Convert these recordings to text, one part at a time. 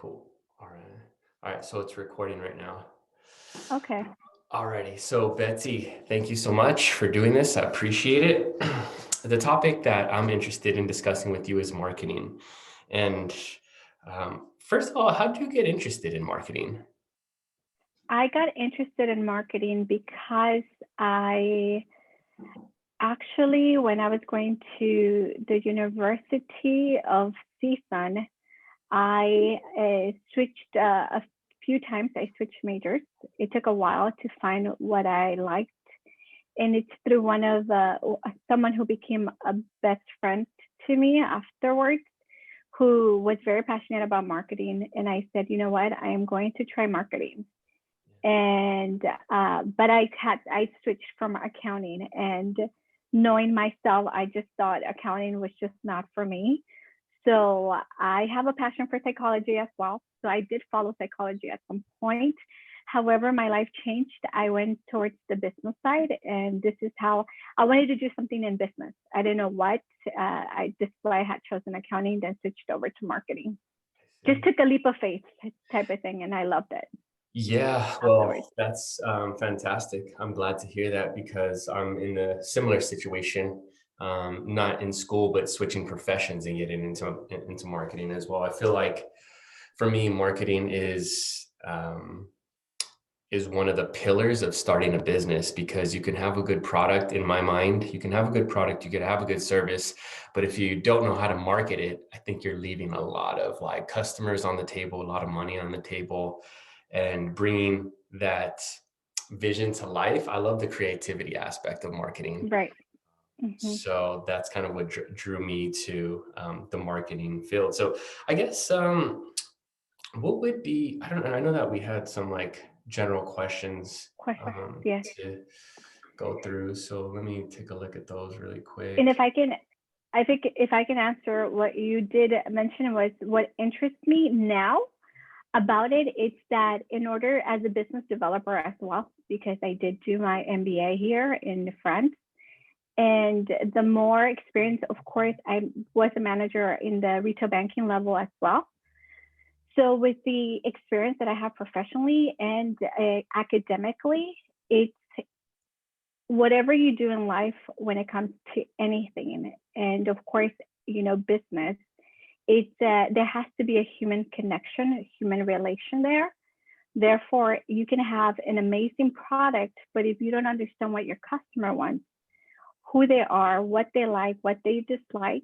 Cool. All right. All right. So it's recording right now. Okay. Alrighty. So Betsy, thank you so much for doing this. I appreciate it. The topic that I'm interested in discussing with you is marketing. And first of all, how did you get interested in marketing? I got interested in marketing because I actually, when I was going to the University of CSUN, I switched a few times. I switched majors. It took a while to find what I liked. And it's through one of someone who became a best friend to me afterwards, who was very passionate about marketing. And I said, you know what, I am going to try marketing. And but I switched from accounting, and knowing myself, I just thought accounting was just not for me. So I have a passion for psychology as well. So I did follow psychology at some point. However, my life changed. I went towards the business side, and this is how I wanted to do something in business. I didn't know what. This is why I had chosen accounting, then switched over to marketing. I Just see. took a leap of faith type of thing, and I loved it Yeah, afterwards. well, that's fantastic. I'm glad to hear that because I'm in a similar situation, not in school, but switching professions and getting into marketing as well. I feel like for me, marketing is one of the pillars of starting a business because you can have a good product. In my mind, you can have a good product, you can have a good service, but if you don't know how to market it, I think you're leaving a lot of like customers on the table, a lot of money on the table, and bringing that vision to life. I love the creativity aspect of marketing. Right. Hmm. So that's kind of what drew me to the marketing field. So I guess what would be, I don't know, I know that we had some like general questions Question. Yes. to go through. So let me take a look at those really And quick. if I can, I think if I can answer what you did mention was what interests me now about it. It's that in order as a business developer as well, because I did do my MBA here in France. And the more experience, of course, I was a manager in the retail banking level as well. So with the experience that I have professionally and academically, it's whatever you do in life when it comes to anything, and of course, business, it's there has to be a human connection, a human relation there. Therefore, you can have an amazing product, but if you don't understand what your customer wants, who they are, what they like, what they dislike,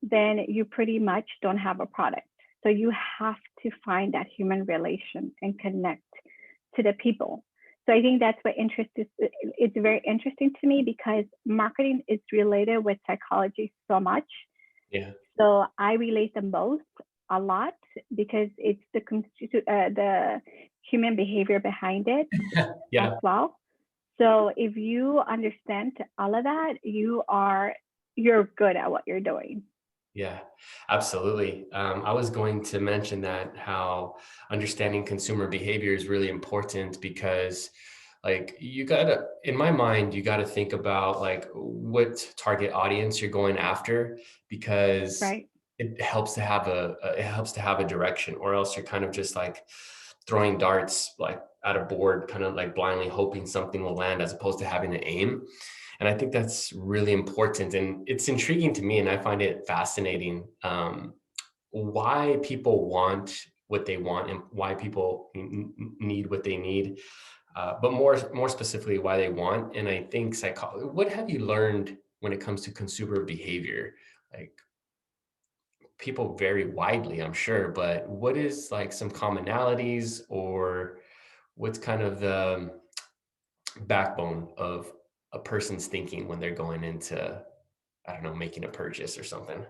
then you pretty much don't have a product. So you have to find that human relation and connect to the people. So I think that's what interests is. It's very interesting to me because marketing is related with psychology so much. Yeah. So I relate them both a lot because it's the human behavior behind it as Yeah. well. So if you understand all of that, you're good at what you're doing. Yeah, absolutely. I was going to mention that how understanding consumer behavior is really important because like you gotta, in my mind, you gotta think about like what target audience you're going after because Right. it helps to have it helps to have a direction, or else you're kind of just like throwing darts like at a board, kind of like blindly hoping something will land as opposed to having an aim. And I think that's really important. And it's intriguing to me, and I find it fascinating why people want what they want and why people need what they need, but more specifically, why they want. And I think psychology. What have you learned when it comes to consumer behavior? Like people vary widely, I'm sure, but what is like some commonalities or what's kind of the backbone of a person's thinking when they're going into, I don't know, making a purchase or something?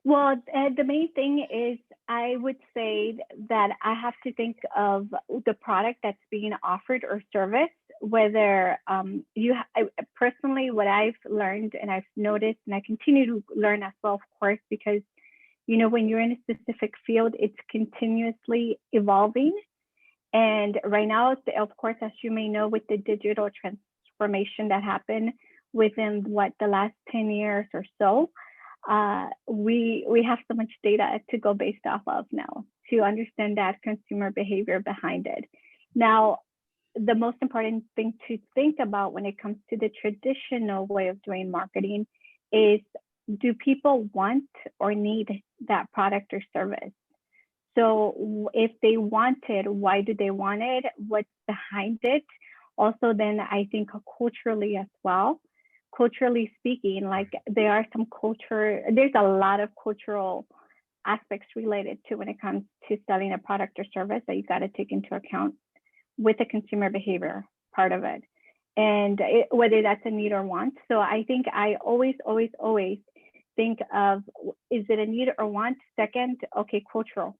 Well, the main thing is I would say that I have to think of the product that's being offered or service, whether personally, what I've learned and I've noticed, and I continue to learn as well, of course, because, when you're in a specific field, it's continuously evolving. And right now, of course, as you may know, with the digital transformation that happened within the last 10 years or so, we have so much data to go based off of now to understand that consumer behavior behind it. Now, the most important thing to think about when it comes to the traditional way of doing marketing is, do people want or need that product or service? So if they want it, why do they want it? What's behind it? Also, then I think culturally as well, culturally speaking, like there are some there's a lot of cultural aspects related to when it comes to selling a product or service that you got to take into account with the consumer behavior part of it, and whether that's a need or want. So I think I always think of, is it a need or want? Second, okay, cultural.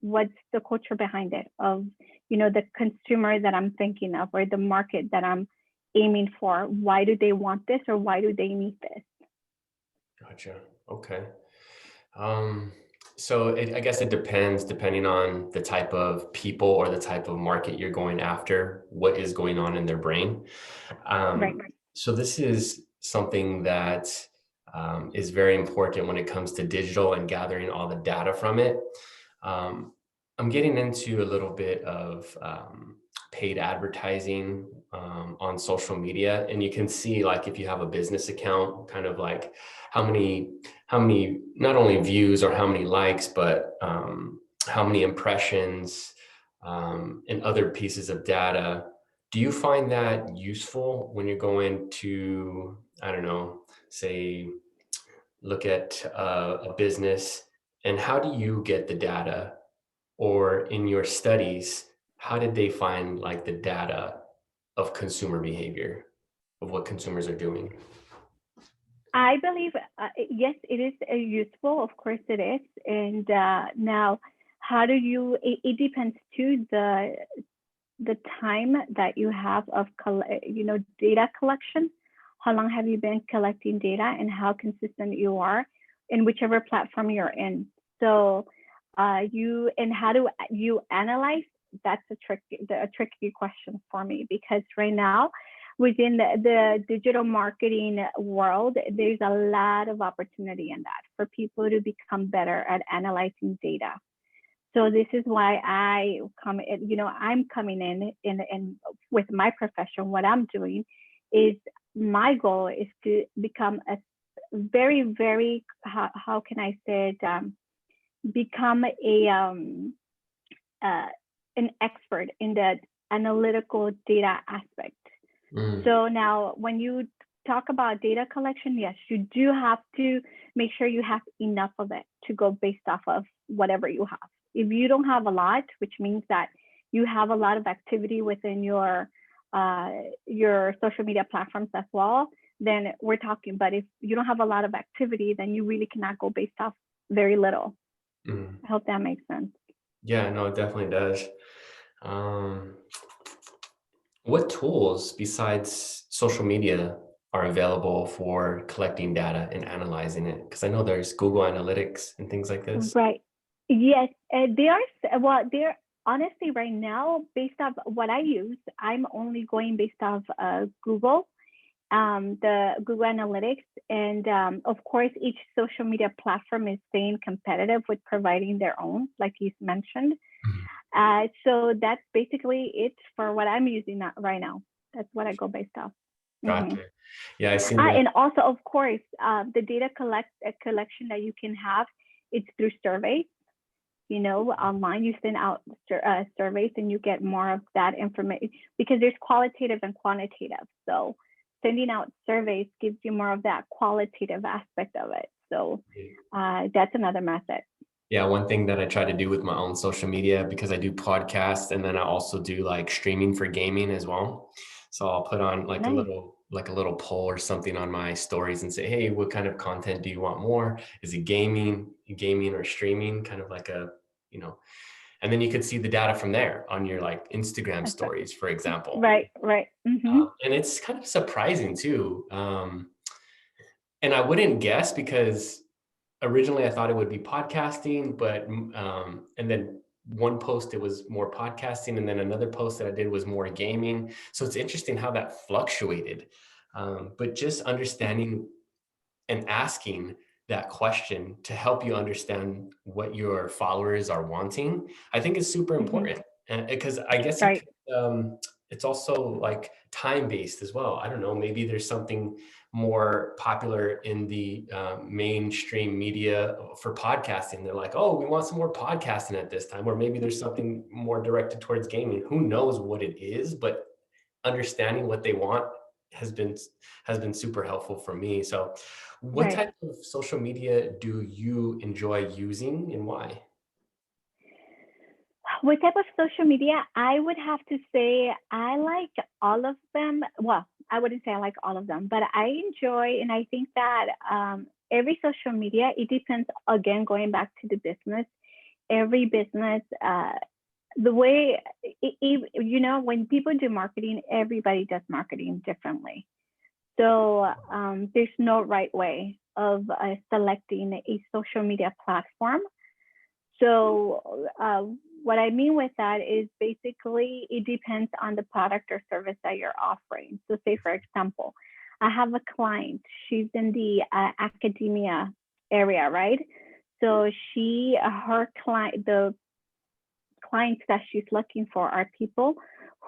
What's the culture behind it of, the consumer that I'm thinking of, or the market that I'm aiming for? Why do they want this, or why do they need this? Gotcha. Okay. So I guess it depends, depending on the type of people or the type of market you're going after, what is going on in their brain. Right. So this is something that is very important when it comes to digital and gathering all the data from it. I'm getting into a little bit of paid advertising on social media, and you can see, like, if you have a business account, kind of like how many not only views or how many likes, but how many impressions and other pieces of data. Do you find that useful when you're going to, I don't know, say, look at a business, and how do you get the data? Or in your studies, how did they find, like, the data of consumer behavior, of what consumers are doing? I believe, yes, it is useful. Of course it is. And now, how do you, it depends too, the time that you have of, data collection. How long have you been collecting data, and how consistent you are in whichever platform you're in. So how do you analyze? That's a tricky question for me, because right now, within the digital marketing world, there's a lot of opportunity in that for people to become better at analyzing data. So this is why I'm coming in with my profession. What I'm doing is, my goal is to become a very, very, how can I say it, become an expert in the analytical data aspect. So now, when you talk about data collection, yes, you do have to make sure you have enough of it to go based off of whatever you have. If you don't have a lot, which means that you have a lot of activity within your social media platforms as well, then we're talking. But if you don't have a lot of activity, then you really cannot go based off very little. I hope that makes sense. Yeah, no, it definitely does. What tools besides social media are available for collecting data and analyzing it? Because I know there's Google Analytics and things like this. Right. Yes, they are. Well, they're honestly right now, based off what I use, I'm only going based off Google, the Google Analytics, and of course, each social media platform is staying competitive with providing their own, like you mentioned. So that's basically it for what I'm using right now. That's what I go based off. Gotcha. Yeah, I seen that. And also, of course, the data collection that you can have, it's through surveys. Online, you send out surveys, and you get more of that information, because there's qualitative and quantitative. So sending out surveys gives you more of that qualitative aspect of it. So that's another method. Yeah, one thing that I try to do with my own social media, because I do podcasts, and then I also do like streaming for gaming as well. So I'll put on like Nice. a little poll or something on my stories and say, hey, what kind of content do you want more? Is it gaming or streaming? Kind of like and then you could see the data from there on your, like, Instagram stories, for example. Right. And it's kind of surprising too. And I wouldn't guess, because originally I thought it would be podcasting, but and then one post it was more podcasting, and then another post that I did was more gaming. So it's interesting how that fluctuated. But just understanding and asking that question to help you understand what your followers are wanting, I think is super Hmm. important. And because I guess Right. it's also like time based as well. I don't know, maybe there's something more popular in the mainstream media for podcasting. They're like, oh, we want some more podcasting at this time, or maybe there's something more directed towards gaming. Who knows what it is, but understanding what they want has been has been super helpful for me. So what Right. type of social media do you enjoy using and why? What type of social media? I would have to say I like all of them. Well, I wouldn't say I like all of them, but I enjoy, and I think that every social media, it depends, again, going back to the business, every business, the way, when people do marketing, everybody does marketing differently. So there's no right way of selecting a social media platform. So what I mean with that is basically it depends on the product or service that you're offering. So say for example, I have a client, she's in the academia area, right? So her client, the clients that she's looking for are people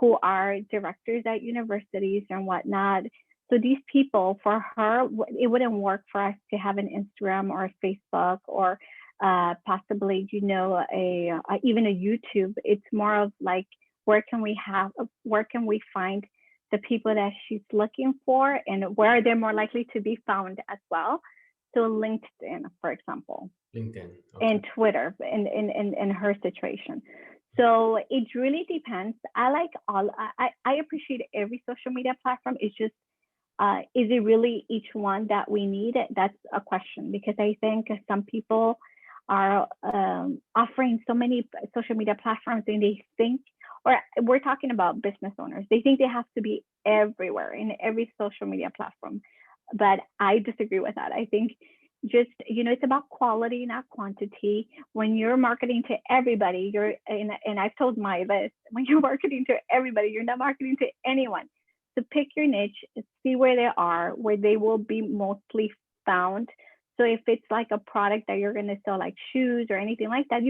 who are directors at universities and whatnot. So these people, for her, it wouldn't work for us to have an Instagram or a Facebook or possibly, even a YouTube. It's more of like, where can we find the people that she's looking for, and where they're more likely to be found as well. So LinkedIn, for example, LinkedIn. Okay. and Twitter in her situation. So it really depends. I appreciate every social media platform. It's just, is it really each one that we need? That's a question, because I think some people are offering so many social media platforms, and they think, or we're talking about business owners, they think they have to be everywhere in every social media platform. But I disagree with that. I think just, it's about quality, not quantity. When you're marketing to everybody, and I've told my list, when you're marketing to everybody, you're not marketing to anyone. So pick your niche, see where they are, where they will be mostly found. So if it's like a product that you're going to sell, like shoes or anything like that,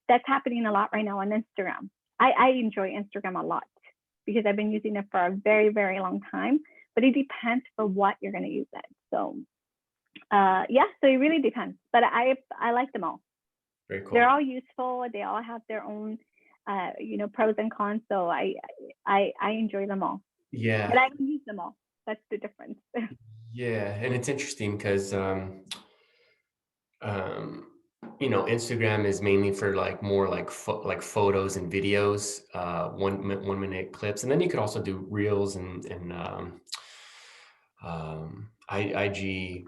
that's happening a lot right now on Instagram. I enjoy Instagram a lot because I've been using it for a very, very long time, but it depends for what you're going to use it. So yeah, so it really depends, but I like them all. Very They're cool. all useful. They all have their own pros and cons. So I enjoy them all, but Yeah. I don't use them all. That's the difference. Yeah. And it's interesting because um Instagram is mainly for like more like like photos and videos, 1 minute clips, and then you could also do reels and IG,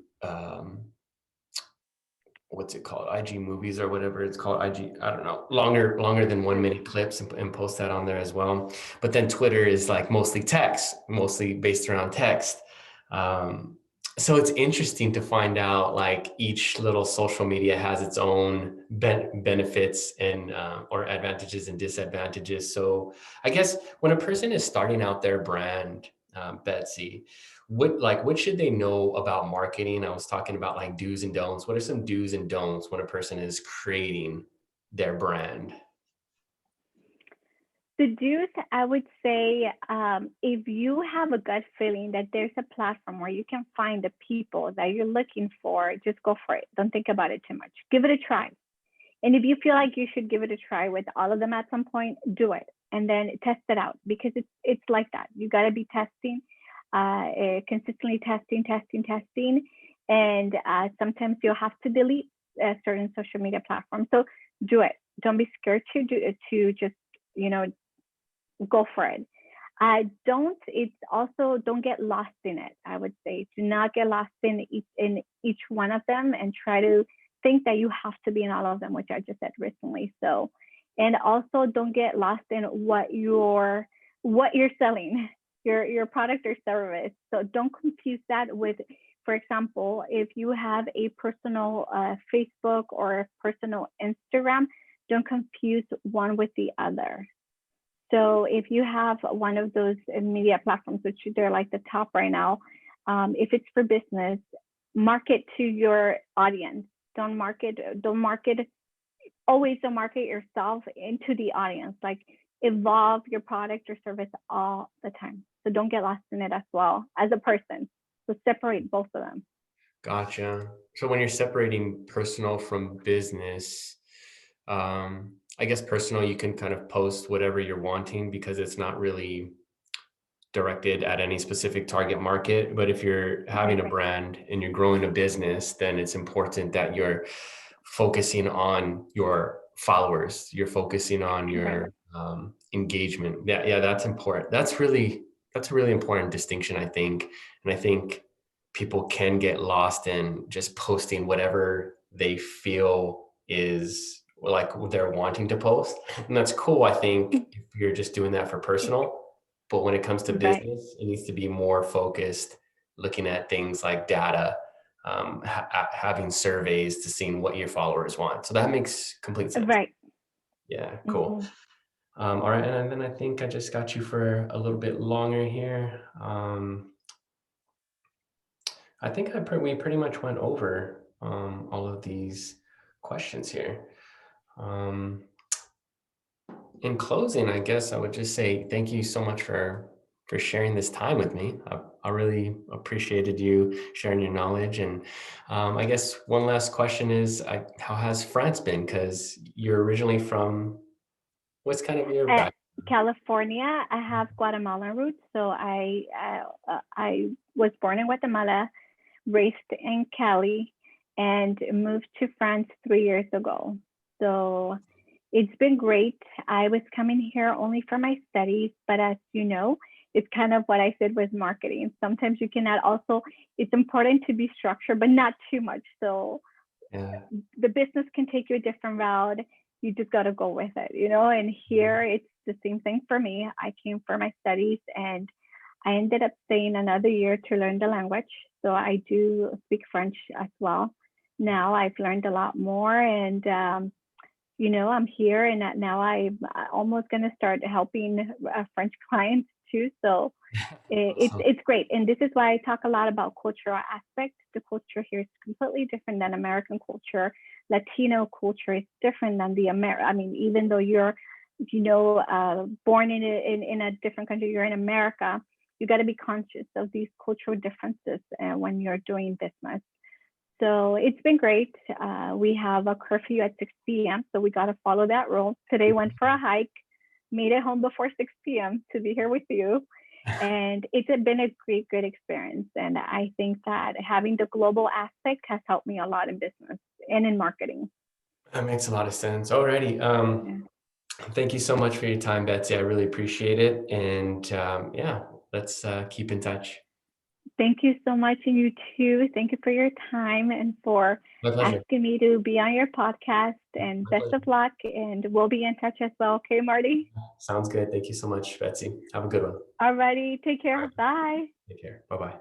what's it called, IG movies or whatever it's called, IG, I don't know, longer than 1 minute clips, and post that on there as well. But then Twitter is like mostly text, mostly based around text. um, so it's interesting to find out like each little social media has its own benefits and or advantages and disadvantages. So I guess when a person is starting out their brand, Betsy, what should they know about marketing? I was talking about like do's and don'ts. What are some do's and don'ts when a person is creating their brand? The do's, I would say, if you have a gut feeling that there's a platform where you can find the people that you're looking for, just go for it. Don't think about it too much. Give it a try. And if you feel like you should give it a try with all of them at some point, do it and then test it out, because it's like that. You got to be testing, consistently testing, and sometimes you'll have to delete certain social media platforms. So do it. Don't be scared to just you know go for it. It's also, don't get lost in it. I would say do not get lost in each one of them and try to think that you have to be in all of them, which I just said recently. So, and also don't get lost in what you're selling, your product or service. So don't confuse that with, for example, if you have a personal Facebook or a personal Instagram, don't confuse one with the other. So if you have one of those media platforms, which they're like the top right now, if it's for business, market to your audience. Always don't market yourself into the audience. Like evolve your product or service all the time. So don't get lost in it as well as a person. So separate both of them. Gotcha. So when you're separating personal from business, I guess personal, you can kind of post whatever you're wanting because it's not really directed at any specific target market. But if you're having a Right, brand and you're growing a business, then it's important that you're focusing on your followers, you're focusing on right, your engagement. Yeah, that's important. That's a really important distinction, I think. And I think people can get lost in just posting whatever they feel is like they're wanting to post. And that's cool, I think, if you're just doing that for personal. But when it comes to right, business, it needs to be more focused, looking at things like data, having surveys to seeing what your followers want. So that makes complete sense. right. Yeah, cool. Mm-hmm. All right, and then I think I just got you for a little bit longer here. I think we pretty much went over all of these questions here. Um, in closing, I guess I would just say thank you so much for sharing this time with me. I really appreciated you sharing your knowledge. And I guess one last question is, how has France been? Because you're originally from, what's kind of your background? California, I have Guatemalan roots. So I was born in Guatemala, raised in Cali, and moved to France 3 years ago. So it's been great. I was coming here only for my studies, but as you know, it's kind of what I said with marketing. Sometimes you cannot also, it's important to be structured, but not too much. So Yeah. the business can take you a different route. You just got to go with it, you know? And here it's the same thing for me. I came for my studies and I ended up staying another year to learn the language. So I do speak French as well. Now I've learned a lot more and, I'm here and now I'm almost going to start helping French clients too. So Awesome. it's great. And this is why I talk a lot about cultural aspects. The culture here is completely different than American culture. Latino culture is different than I mean, even though you're, born in a different country, you're in America, you got to be conscious of these cultural differences when you're doing business. So it's been great. We have a curfew at 6 p.m. So we got to follow that rule. Today went for a hike, made it home before 6 p.m. to be here with you. And it's been a great experience. And I think that having the global aspect has helped me a lot in business and in marketing. That makes a lot of sense. Alrighty. Yeah. Thank you so much for your time, Betsy. I really appreciate it. And yeah, let's keep in touch. Thank you so much. And you too. Thank you for your time and for My pleasure. asking me to be on your podcast. And My best pleasure. of luck. And we'll be in touch as well. Okay, Marty? Sounds good. Thank you so much, Betsy. Have a good one. Alrighty. Take All care. right. Bye. Take care. Bye bye.